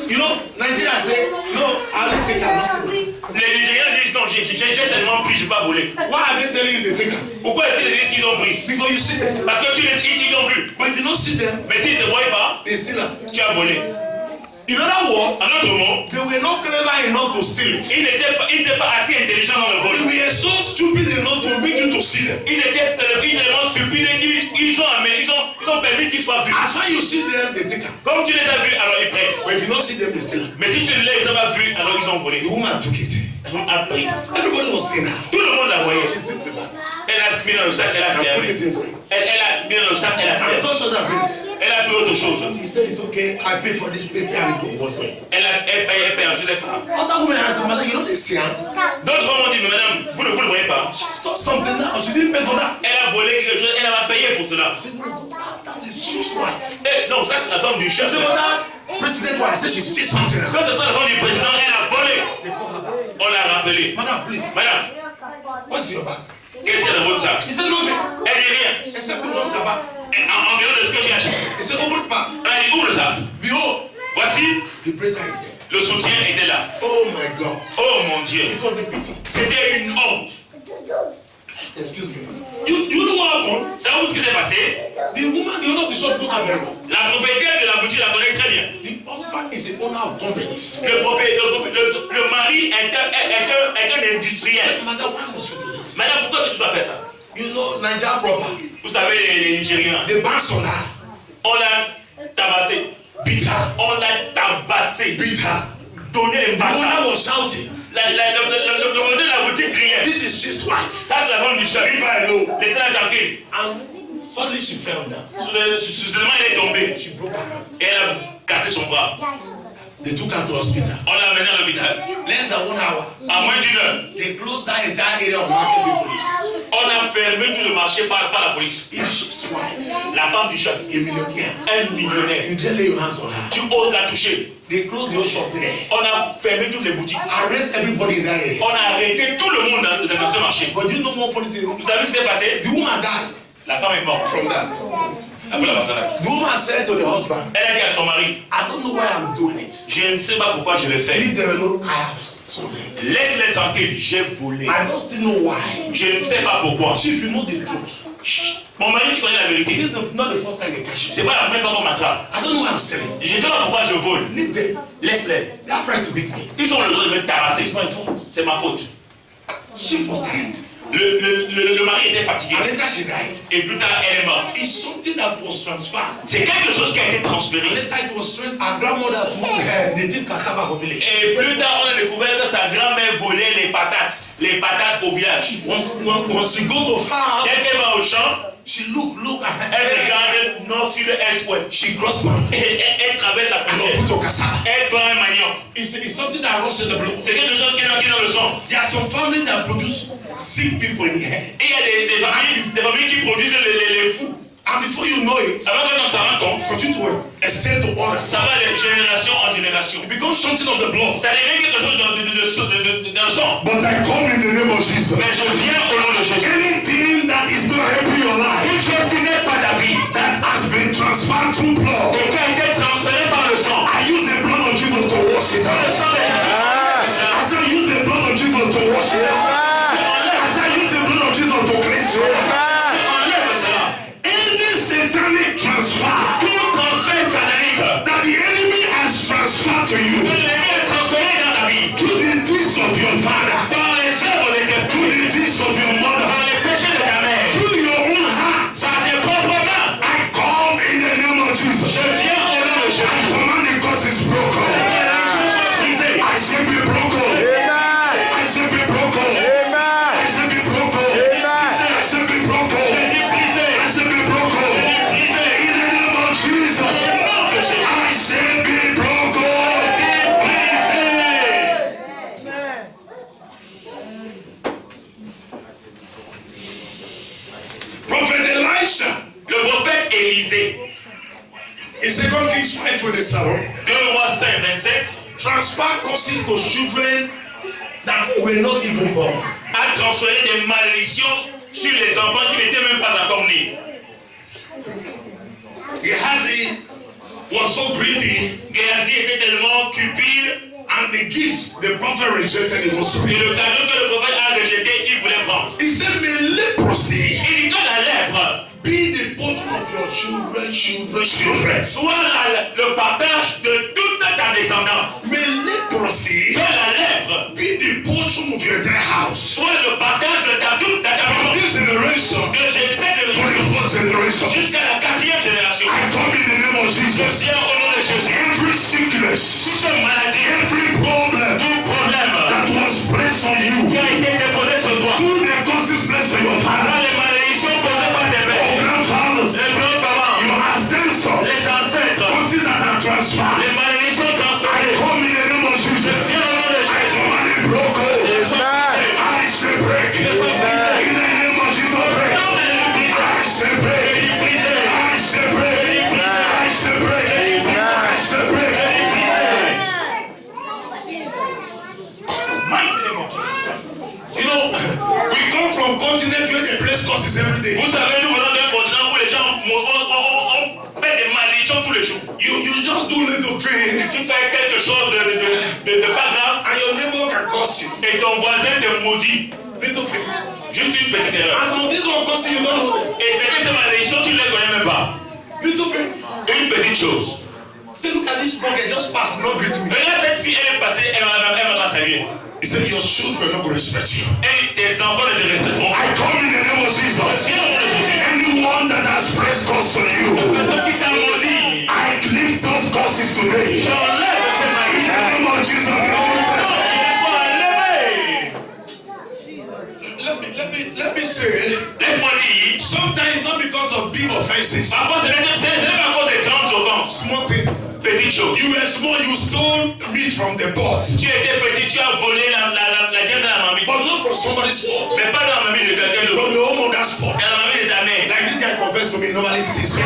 You know, Nigeria say, no, I don't take it. Les Nigériens disent non, j'ai seulement pris, je ne vais pas voler. Why are they telling you they take it? Pourquoi est-ce qu'ils disent qu'ils ont pris? Because you see them. Parce que ils t'ont vu. But if you don't see them, Mais s'ils ne te voient pas, they steal it. tu as volé. In other words, En d'autres mots, they were not clever enough to steal it. ils n'étaient pas assez intelligents dans le vol. They were so stupid enough to make you to see them. Ils étaient tellement stupides qu'ils ont permis qu'ils soient vus. As far as you see them, they take it. Comme tu les as vus, alors ils prennent. But if you don't see them, they steal it. Mais si tu ne les as pas vus, alors ils ont volé. The woman took it. Ils ont appris. Everybody was seeing her. Tout le monde l'a voyé. She zipped it back Elle a mis dans le sac, elle a and put fermé. it inside. Elle a mis dans le sac, elle a And fermé. touched other things. Elle a pris autre chose. He said, it's okay. I pay for this paper and go. What's going? Elle paye, ensuite elle part. Other women asked him, you know, they see her. D'autres femmes ont dit, mais madame, vous ne le voyez pas. She stole something now. She didn't pay for that. Elle a volé quelque chose, elle va payer pour cela. I said, no, that is chief's wife. Non, ça c'est la femme du She chef. said, but that president wife, I said, she stole something now. Quand ce soit la femme du président, elle a volé. They call her back. On l'a rappelé. Madam, please. Madame, What's your bag? qu'est-ce qu'il y a dans votre sac? He said, nothing. Elle dit rien. Except the one sabbat. En dehors de ce que j'ai acheté. He said, open the bag. Elle a dit, ouvre le sac. Behold, Voici, the brazier is there. le soutien était là. Oh my God. Oh mon Dieu. It was a pity. C'était une honte. Excuse me. You know what happened? Savez-vous ce qui s'est passé? The woman, the owner of the shop, don't have very well. La propriétaire de la boutique la connaît très bien. The husband is an owner of companies. Le mari est un industriel. Madam, why must you do this? Madame, pourquoi est-ce que tu dois faire ça? You know, Nigeria proper. Vous savez, les Nigériens, The banks on her. on l'a tabassé. Beat her. On l'a tabassé. Beat her. Donné les The bâtards. owner was shouting. Le propriétaire de la boutique criait. This is his wife. Ça, c'est la femme du chef. Leave her alone. Laissez-la tranquille. And suddenly she fell down. Soudainement, elle est tombée. She broke her hand. Et elle a cassé son bras. They took her to hospital. On l'a amenée à l'hôpital. Less than 1 hour. À moins d'une heure, They closed that entire area of market with police. on a fermé tout le marché par la police. If she's wife, La femme du chef, a millionaire, un millionnaire. you didn't lay your hands on her. Tu oses la toucher. They closed the whole shop there. On a fermé toutes les boutiques. Arrest everybody in that area. On a arrêté tout le monde dans ce marché. But you know one funny thing? Vous savez ce qui s'est passé? The woman died. La femme est morte. from that. Après la personne. The woman said to the husband, Elle a dit à son mari, I don't know why I'm doing it. je ne sais pas pourquoi je le fais. Leave them alone. I have stolen. Laisse-les tranquilles, j'ai volé. I don't still know why. Je ne sais pas pourquoi. See, if you know the truth, Mon mari, tu connais la vérité. this is not the first time they catch you. C'est pas la première fois qu'on m'attrape. I don't know why I'm selling. Je ne sais pas pourquoi je vole. Leave them. Laisse-les. They are trying to beat me. Ils ont le droit de me tabasser. It's my fault. C'est ma faute. She was tired. Le mari était fatigué. And later she died. Et plus tard, elle est morte. It's something that was transferred. C'est quelque chose qui a été transféré. And later it was traced. Our grandmother moved the deep cassava from village. Et plus tard, on a découvert que sa grand-mère volait les patates au village. Once she go to farm, Dès qu'elle va au champ, she look elle regarde nord, sud, est, ouest. she cross man. Et elle traverse la And frontière. put to cassava. Elle prend un manioc. It's something that runs in the blood. C'est quelque chose qui est dans le sang. There are some families that produce sick people in the head. Et il y a des familles qui produisent les fous. And before you know it, Avant qu'on s'en rende compte, continue to extend to others. ça va de génération en génération. It becomes something of the blood. Ça devient quelque chose dans le sang. But I come in the name of Jesus. Mais je viens au nom de Jésus. Anything that is not helping your life, Une chose qui n'est pas ta vie, that has been transferred through blood, et qui a été transférée par le sang. I use the blood of Jesus to wash it Le out. sang de Jésus. I said use the blood of Jesus to wash it out. I said use the blood of Jesus to cleanse you. Enlève cela. Any satanic transfer Tout transfert satanique that the enemy has transferred to que you, l'ennemi a transféré dans ta vie, to the deeds of your father, par les œuvres de tes to the deeds of your mother, par les péchés de ta mère, to your own heart, par tes propres mains, I come in the name of Jesus. je viens au nom de I Jésus. command the curses broken. Que la chose soit brisée. I say be broken. I say be broken. I say be broken. I say be broken. Je dis brisé. I say be broken. Brisé. In the name of Jesus. Au nom de Jésus. I say be broken. Prophet Elisha Le prophète Élisée, in 2 Kings 5:27 2 Rois 5, 27, transfer curses to children that were not even born. a transféré des malédictions sur les enfants qui n'étaient même pas encore nés. Gehazi was so greedy, Géasi était tellement cupide and the gifts the prophet rejected, he was et speaking. le cadeau que le prophète a rejeté, il voulait prendre. He said, may leprosy Il dit que la lèpre be the portion of your children. soit le partage de toute ta descendance. May leprosy Que la lèpre be the portion of your entire house. soit le partage de toute ta From famille. this generation De cette to génération the fourth generation. jusqu'à la 4e génération. I come in the name of Jesus. Viens au nom de Jésus. Every sickness, Toute maladie, every problem tout problème that was placed on qui you, a été déposé sur toi, through the curses placed on your dans father, les malédictions posées par tes your pères, grandfathers, les grands-parents, your ancestors, les ancêtres, curses that are transferred. les malédictions I transférées. come in the name of Jesus. Viens au nom de I Jésus. command it broken. Les soins I say break. In the name of Jesus, break. I say break. I say break. I say break. I say break. You know, we come from continent where they place curses every day. Vous savez, nous venons d'un continent où les gens on fait des malédictions tous les jours. You just do little thing, Tu fais quelque chose de pas grave and your neighbor can curse you. et ton voisin te maudit. Little thing. Juste une petite erreur. And from this one curse you don't know them. Et c'est que ces malédictions, tu ne les connais même pas. Little thing. Une petite chose. Say, look at this pocket, just pass, not greet me. Regarde cette fille, elle est passée, elle m'a pas salué. He said, your children are not going to respect you. Et tes enfants ne te respecteront pas. I come in the name of Jesus. Viens au nom de Jésus. Anyone that has placed curse on you, Personne qui t'a maudit, I lift those curses today. j'enlève ces In the malédictions. name of Jesus. Non, il faut enlever. Let me say, Laisse-moi dire, sometimes it's not because of big offenses. parfois ce n'est pas à cause des grandes offenses. Small thing. Petite chose. You were small, you stole meat from the pot. Tu étais petit, tu as volé la viande de la mamie. But not from somebody's pot. Mais pas dans la mamie de quelqu'un d'autre. From your own mother's pot. Dans la mamie de ta mère. Like this guy confessed to me, he normally steals.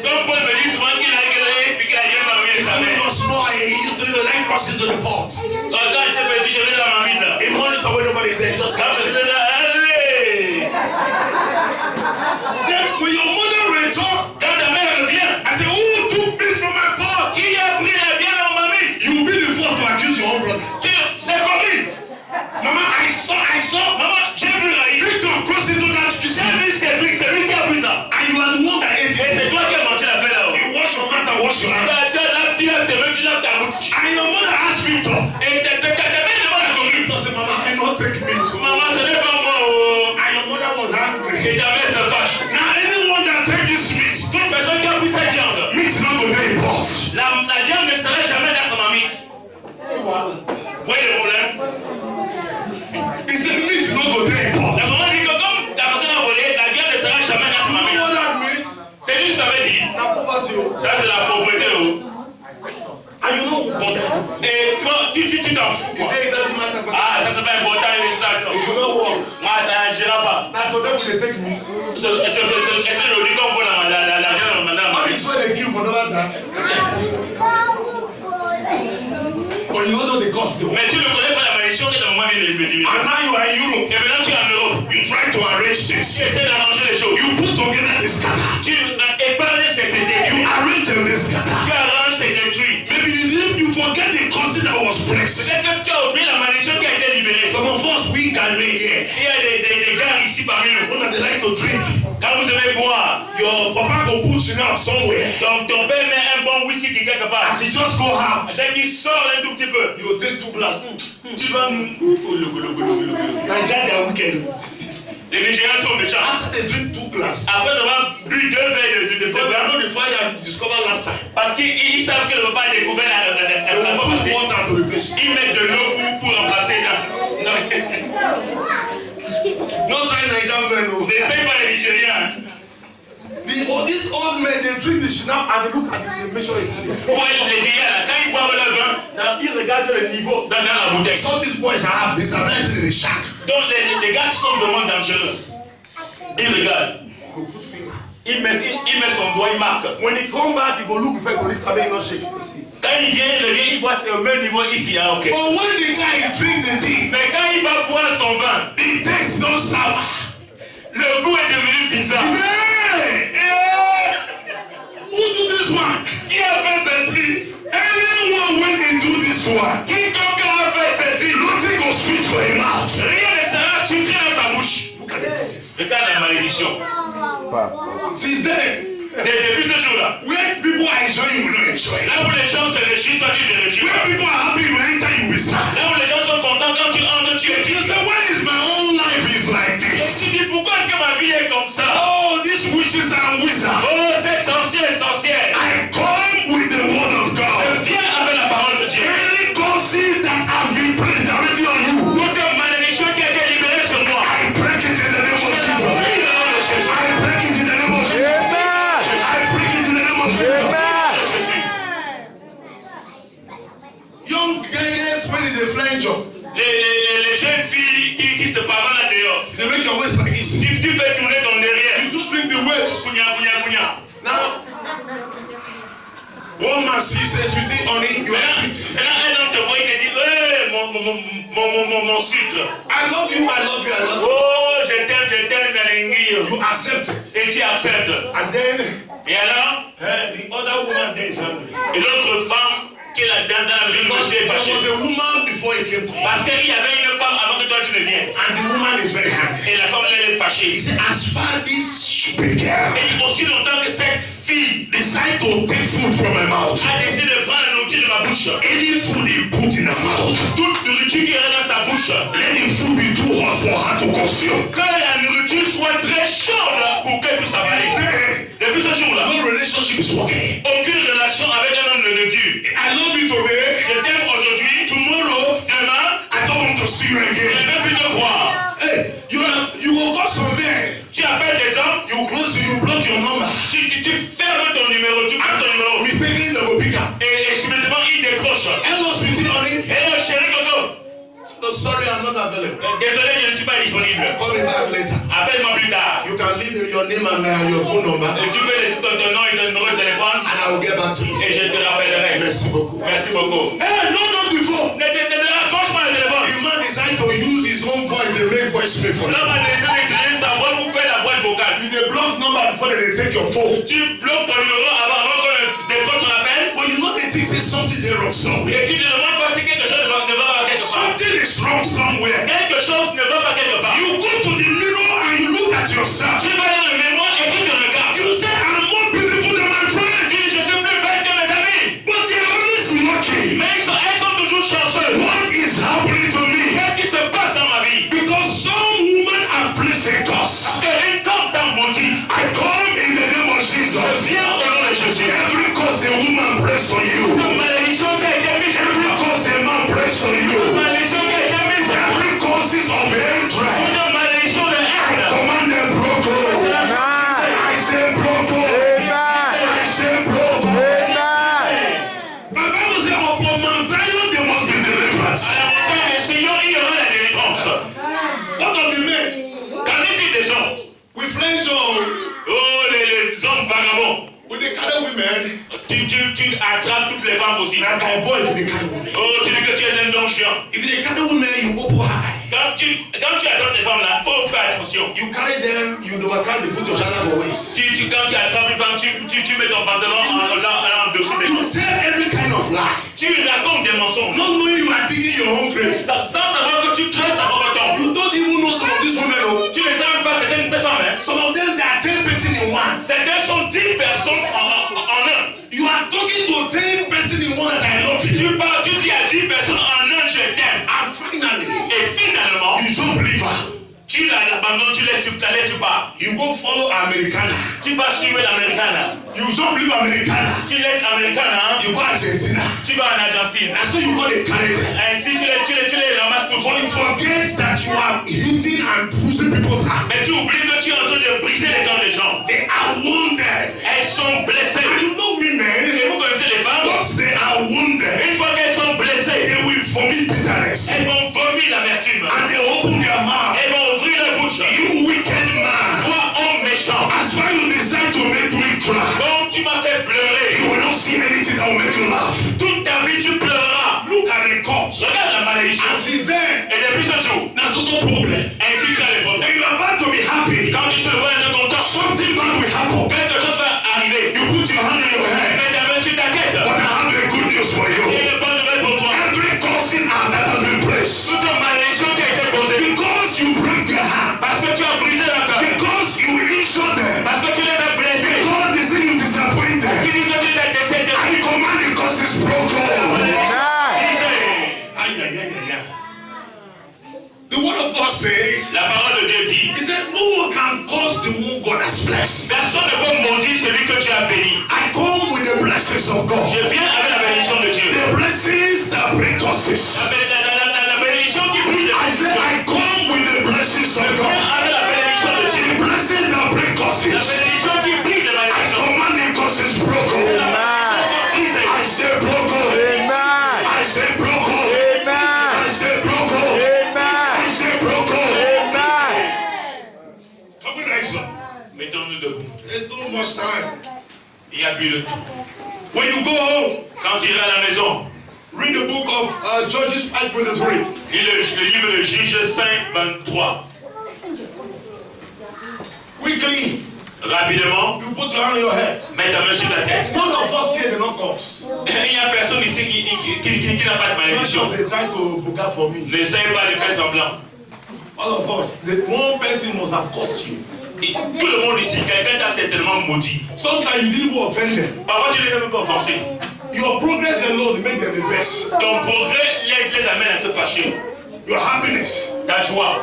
Comme Paul me dit souvent qu'il a grillé puis qu'il a grillé la mamie de He's sa only mère. not small, he used to like cross into the pot. Quand j'étais petit, je venais dans la mamie là. He monitor when is there, just Quand vous êtes là, allez. Then when your mother return, Quand ta mère revient, I say, who took meat from my pot? qui a pris la viande dans ma mythe? You will be the first to accuse your own brother. C'est commis. Mama, I saw. Maman, j'ai vu la idée. Victor cross into that J'ai kitchen. vu Cédric, c'est lui qui a pris ça. And you are the one that ate Et it. c'est toi qui as mangé la fête là-haut. You wash your mouth and wash your hand. Tu laves tes mains, tu laves ta bouche. And your mother asked Victor. Et ta mère demande à commis. Victor said, Mama, I not take meat. Maman, ce n'est pas moi. Oh. And your mother was angry. Et ta mère se fâche. Now anyone that take this meat, Toute personne qui a pris cette viande, meat is not going to be pot. la viande ne sera jamais dans sa mamite. Vous voyez le problème? He said meat is not going to be pot. La maman dit que comme la personne a volé, la viande ne sera jamais dans sa You know mamite. what that means? C'est lui qui savait dire. Now poverty. Ça, c'est la pauvreté. Oh. And you know who bought that? Et toi, tu t'en fous. He Quoi. said it doesn't matter. Ah, ça c'est pas important, il est ça. It will not work. Moi, ça n'agira pas. Now to them they take meat. C'est le dit qu'on voit la viande maintenant. All this way they kill for another time. But you don't know the cost though. Mais tu ne connais pas la malédiction que ta maman vient de libérer. And now you are in Europe. Et maintenant tu es en Europe. You try to arrange Tu this. essaies d'arranger les choses. You put together the scatter. Tu épargnes ces You idées. arrange the Tu scatter. arranges ces détruits. Maybe you forget the curse that was placed. Peut-être que tu as oublié la malédiction qui a été libérée. Some of us we can be here. Il y a des gars ici parmi nous. One that they like to drink. Quand vous aimez boire, Your papa go put you up somewhere. ton père met un bon whisky quelque part. As he just go out, Dès qu'il sort un tout petit peu, you take 2 glass. tu vas... Nigeria they are wicked. Les Nigériens sont méchants. After they drink 2 glass, Après avoir bu 2 verres de because they vin, know the fire I discovered last time. parce qu'ils savent que le papa a découvert They la will fois put passée, water to replace it. ils mettent de l'eau pour remplacer. Not try Nigerian men. Oh. N'essaye pas les Nigériens. These old men they drink the shinap and they look at it, they measure it. Ouais, les vieillards, quand ils boivent le vin, ils regardent le niveau dans la bouteille. Some these boys are this are nice in the shack. Donc les gars sont vraiment dangereux. Ils regardent. He go put finger. Il met son doigt, il marque. When he come back, he go look before he go lift up and not shake. You see. Quand il vient, il voit c'est au même niveau, il dit ah ok. But when the guy drink the thing, Mais quand il va boire son vin, the taste don't sour. le goût est devenu He bizarre. say, hey, who do this one? Qui a fait ceci? Anyone when they do this one, Quiconque a fait ceci, nothing go sweet for him out. rien ne sera sucré dans sa bouche. Look at the curses. Regarde la malédiction. Since then, Depuis ce jour-là, where people are enjoying, you will not enjoy it. là où les gens se réjouissent, toi tu te réjouis. Where people are happy, you enter, you will be sad. Là où les gens sont contents, quand tu entres, tu es You triste. say, why is my own life is like Et this? tu dis pourquoi est-ce que ma vie est comme ça? Oh, these witches and wizards. Oh, c'est sorcière. I come with the word of God. Viens avec la parole de Dieu. Any curses that has been placed directly on you, Toute malédiction qui a été libérée sur moi. I break it in the name of Jesus. Oui, le nom de Jésus. I break it in the name of Jesus. I break it in the name of Jesus. Jésus. Young girls when they flying job, Les jeunes filles qui se parlent là dehors. they make your waist like this. Tu fais tourner ton derrière. You do swing the waist. Counia. Now, one man sees a sweetie on it, you are sweet. Maintenant, un homme te voit, il te dit, hey, mon sucre. I love you, I love you, I love you. Oh, je t'aime, Nalingi. You accept it. Et tu acceptes. And then, Et alors, the other woman there is angry. et l'autre femme qui est là dans la maison, Because elle est there fâchée. was a woman before he came to you. Parce qu'il y avait une femme avant que toi tu ne viennes. And the woman is very angry. Et la femme, elle est fâchée. He said, as far as this stupid girl Et aussi longtemps que cette fille decide to take food from my mouth, a décidé de prendre la nourriture de ma bouche, any food he put in her mouth, toute nourriture qui est dans sa bouche, let the food be too hot for her to consume. que la nourriture soit très chaude pour qu'elle puisse avaler. Say, Depuis ce jour-là, no relationship is working. aucune relation avec un homme de Dieu. I love you today. Je t'aime aujourd'hui, Tomorrow, demain, I don't want to see you je ne again. veux plus te voir. Hey, you will call some men. Tu appelles des hommes, You close, you block your number. tu fermes ton numéro, tu fermes ton numéro. Mistakenly, they will pick up. Et subitement, il décroche. Hello, sweetie, honey. Hello, chérie Coco. So sorry, I'm not available. Désolé, je ne suis pas disponible. Call me back later. Appelle-moi plus tard. You can leave your name and your phone number, Et tu peux laisser ton nom et ton numéro de téléphone and I will get back to you. et je te rappellerai. Merci beaucoup. Merci beaucoup. Hey, not before. Ne raccroche pas le téléphone. The man decided to use his own voice create voicemail for you. L'homme a décidé d'utiliser sa voix pour faire la boîte vocale. You dey block number before they take your phone. Tu bloques ton numéro avant qu'on décroche ton appel. But you know they think say something dey wrong somewhere. Et tu te demandes pas si quelque chose ne va pas quelque part. Something is wrong somewhere. Quelque chose ne va pas quelque part. You go to the mirror and you look at yourself. Tu vas dans le mémoire et tu te regardes. You say I'm more beautiful than my friend. Tu dis je suis plus belle que mes amis. But they are always lucky. Mais elles sont toujours chanceuses. What is happening to me? Qu'est-ce qui se passe dans ma vie? Because some woman are placing curse. Parce qu'une femme t'a maudit. I come in the name of Je Jesus. viens au nom de Jésus. Every curse a woman place on you. Toute malédiction qui a été mise sur Every toi. curse a man place on Toute you. malédiction qui a été mise sur toi. Every causes of hatred. Toute malédiction de haine. Command them broken. I say broken. I say broken. My Bible says upon Mount Zion there must be deliverance. À la montagne de Sion, il y aura la délivrance. What of the men? Qu'en est-il des hommes? We flinch on. Oh, les hommes vagabonds. We dey carry women. Tu attrapes toutes les femmes aussi. Na guy boy if you dey carry women. Oh, tu dis que tu es un don chiant. If you dey carry women you open high. Quand tu attrapes les femmes là, faut faire attention. You carry them, you dey waka dey put your trouser for waist. Quand tu attrapes une femme, tu mets ton pantalon en dessous des You choses. tell every kind of lie. Tu racontes des mensonges. Not knowing you are digging your own grave. Sans savoir que tu creuses ta propre tombe. You don't even know some of these women. Oh. Tu ne sais même pas certaines de ces femmes. Hein? Some of them they are 10 person in one. Certaines sont 10 personnes en un. You are talking to 10 person in one that I love you. Tu dis à 10 personnes en un, je t'aime. And finally, Et finalement, you don't believe her. tu l'abandonnes, tu la laisses pas. You go follow Americana. Tu vas suivre l'Americana. You don't believe Americana. Tu laisses Americana. You go Argentina. Tu vas en Argentine. And so you go the Caribbean. Ainsi, tu les ramasses tous. But you forget that you are hitting and pushing people's hearts. Mais tu oublies que tu es en train de briser les cœurs des gens. They are wounded. Elles sont blessées. And you know women, Et vous connaissez les femmes? once they are wounded, Une fois qu'elles sont blessées, they will vomit bitterness. elles vont vomir l'amertume. And they open their mouth. Elles vont ouvrir la bouche. You wicked man. Toi, homme méchant, As far you decide to make me cry, comme tu m'as fait pleurer, you will not see anything that will make you laugh. toute ta vie tu pleureras. Look at the cause. Regarde la malédiction. And since then, Et depuis ce jour, that's also a problem. ainsi tu as les When problèmes. you are about to be happy, Quand tu te vois être content, something bad will happen. quelque chose va arriver. You put your hand on your head. Mets ta main sur ta tête. But I have a good news for Il y you. a une bonne nouvelle pour toi. Every causes that has been placed. Toute malédiction qui a été posée. Because you break their heart. Parce que tu as brisé leur cœur. Because you injure them. Parce que tu les as blessés. Because they say you disappoint Qui them. disent que tu les as décédés. I command the causes broken. Brisé. Ay, ay, ay, ay, ay. The word of God says, La parole de Dieu dit, He said, no one can curse the one God has blessed. personne ne peut maudire celui que tu as béni. I come with the blessings of God. Je viens avec la bénédiction de Dieu. The blessings that bring curses. La bénédiction qui brise les I said, I come with the blessings of God. avec la bénédiction de Dieu. The blessings that bring La curses. bénédiction qui brise les I malédictions. command the curses broken. La malédiction brisée. I say broken. I say broken. I say broken. I say broken. Can we rise up? Mettons-nous debout. There's no much time. Il n'y a plus de temps. When you go home, Quand tu iras à la maison, read the book of Judges 5:23. lis le livre de Juge 5, 23. Quickly, Rapidement, you put your hand on your head. mets ta main sur ta tête. None of us here did not curse. Il n'y a personne ici qui n'a pas de malédiction. They try to forget for me. N'essaye pas de faire semblant. All of us, the one person must have cursed you. Et tout le monde ici, quelqu'un t'a certainement maudit. Sometimes you didn't even offend them. Parfois, tu ne les as même pas offensés. Your progress alone make them invest. Ton progrès les amène à se fâcher. Your happiness, Ta joie,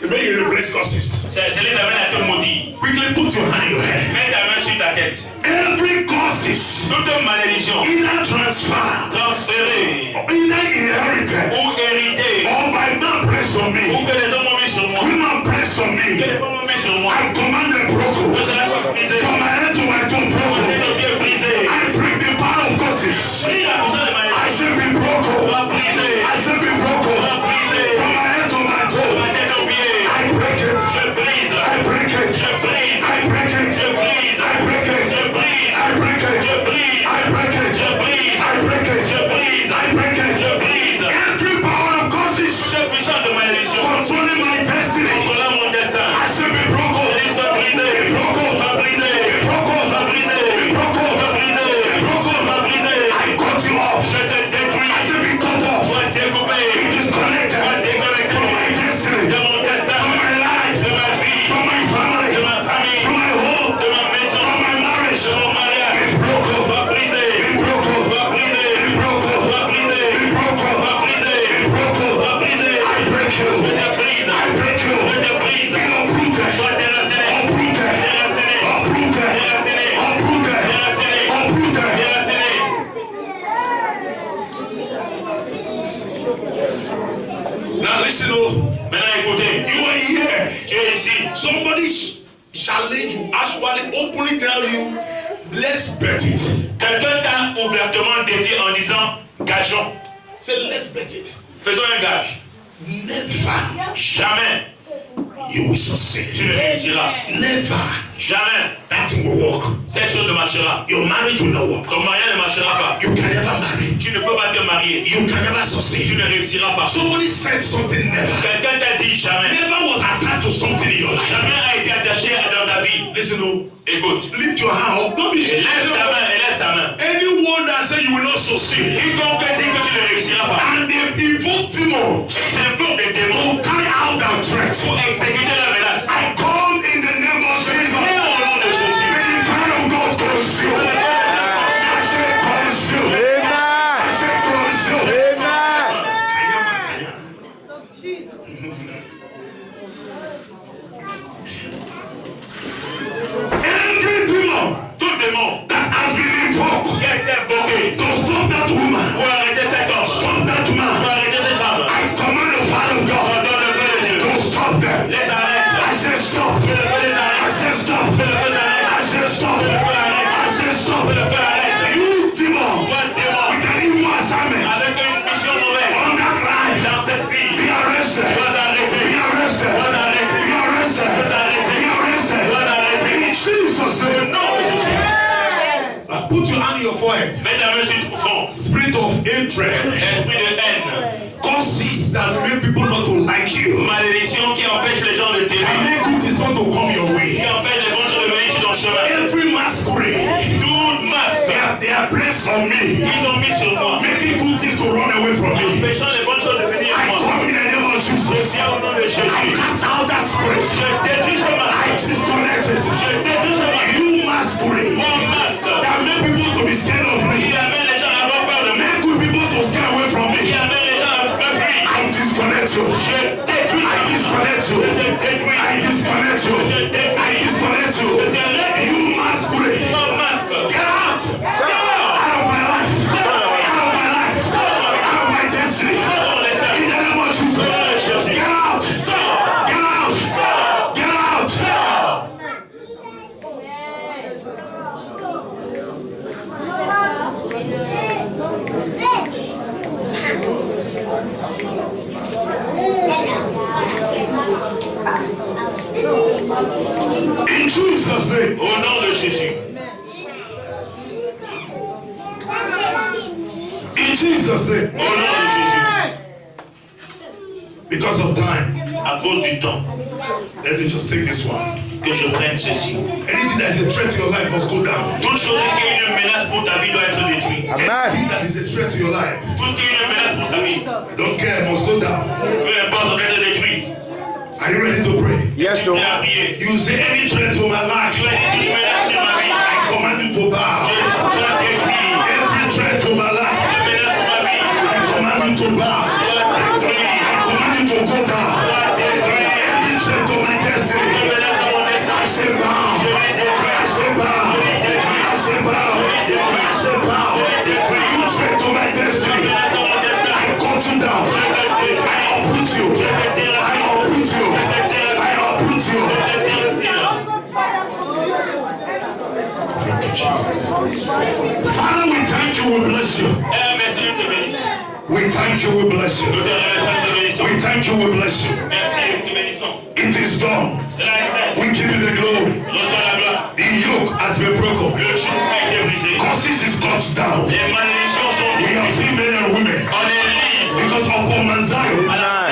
it make you replace curses. ça les amène à te maudire. Quickly put your hand on your head. Mets ta main sur ta tête. Every curses, Toute malédiction, either transfer, transférée either inherited, ou héritée, or by man placed on ou me, que les hommes ont mis sur moi, women placed on que me, les femmes ont mis sur moi, I command them broken. que cela soit brisé, From my head to my toe que broken. tes pieds brisés. I break the power of curses. Prie la puissance de I malédiction. shall be broken. Sois brisé, I shall be broken. sois brisé. From my head to my De toe. ma tête aux pieds, I break it. je brise, I break it. je brise, I break it. je brise, I break it. je brise, I break it. je brise, I break it. je brise, I break it. je brise, I break it. je brise. Every power of listen, oh. Maintenant écoutez, You are here. tu es ici. Somebody challenge you, actually openly tell you, let's bet it. Quelqu'un t'a ouvertement défié en disant, gageons. Say, let's bet it. Faisons un gage. Never Jamais you will tu succeed. ne réussiras. Never Jamais that thing will work. cette chose ne marchera. Your marriage will not work. Ton mariage ne marchera pas. You can never marry. Tu ne peux pas te marier. You can never Tu succeed. ne réussiras pas. Somebody said something never. Quelqu'un t'a dit jamais. Never was attached to something in your life. Jamais a été attaché dans ta vie. Listen, oh. Écoute. Lift your hand up. Don't be Et lève ta main, et lève ta main. Anyone that say you will not succeed, Quiconque dit que tu ne réussiras pas. and they invoke demons J'invoque des démons to carry out that threat. pour exécuter la menace. I come in the name of Jesus. Et au nom de Jésus. May the fire of God consume. I say consume. Amen. I say consume. Amen. Every demon Tout démon that has been invoked qui a été invoqué to stop that woman, pour arrêter cet homme, stop that pour man, arrêter cette femme, I command the fire of God dans le feu de Dieu, to stop them. les arrête. I say stop. Que le feu les I arrête. say stop. Que le feu les arrête. I say stop. Que le feu arrête. I say stop. Que le feu arrête. You demon Toi démon, with an evil assignment avec une mission mauvaise on that line, dans cette vie, be arrested. tu vas arrêter. Be arrested. Tu vas arrêter. Be arrested. Tu vas arrêter. Be arrested. Tu vas arrêter. In Jesus' name. Non, Jésus. Put your hand in your forehead. Mets ta main sur le fond. Spirit of hatred. Esprit de haine. Causes that make people not to like you. Malédiction qui empêche les gens de That t'aimer. make good things not to come your Qui way. empêche les bons de venir sur ton chemin. Every masquerade Tout masque. they are placed on me, Ils ont mis sur moi. making good things to run away from me. Empêchant les bonnes choses de venir à I moi. come in the name of Je Jesus. viens au nom de I Jésus. cast out that spirit. Je détruis ce I masque. disconnect it. Je détruis ce masque. You masquerade Mon masque. that make people to be scared of Qui me. amène les gens à avoir peur de moi. Make good people to scare away from Qui me. amène les gens à me fuir. I disconnect you. Je détruis. I disconnect you. Je détruis. I disconnect you. I disconnect you. You masquerade. Mon masque. Get out. Out of my life. Out of my life. Out of my destiny. In the name of Jesus. Get out. Get out. Get out. In Jesus' name. Au nom de Jésus. In Jesus' name. Au nom de Jésus. Because of time, À cause du temps, let me just take this one. que je prenne ceci. Anything that is a threat to your life must go down. Toute chose qui est une menace pour ta vie doit être détruite. Anything Amen. that is a threat to your life, Tout ce qui est une menace pour ta vie, I don't care, must go down. peu importe, ça doit être détruit. Are you ready to pray? Yes, Tu sir. as prié. You say any threat to my Tu life, as dit une menace sur ma vie. I command you to bow. Tu as détruit. Every threat to my life, Une menace pour ma vie. I command you to bow. Tu as détruit. I command you to go down. Tu as détruit. Every threat to my Une destiny, menace à mon I destin. say bow. Je vais I détruire. say bow. I say bow. I say bow. You threat to my Une destiny, menace à mon destin. I cut you down. Je vais détruire. I uproot you. I uproot you. I uproot you. Je vais détruire. Thank you, Jesus. Father, we thank you, we bless you. Eh, merci, nous te bénissons. We thank you, we bless Nous you. te remercions, nous te bénissons. We thank you, we bless you. Merci, nous te bénissons. It is done. Cela est fait. We give you the glory. Reçois la gloire. The yoke has been broken. Le joug a été brisé. Curses is cut down. Les malédictions sont We are brisées. free men and women On est libre because upon Mount Zion à la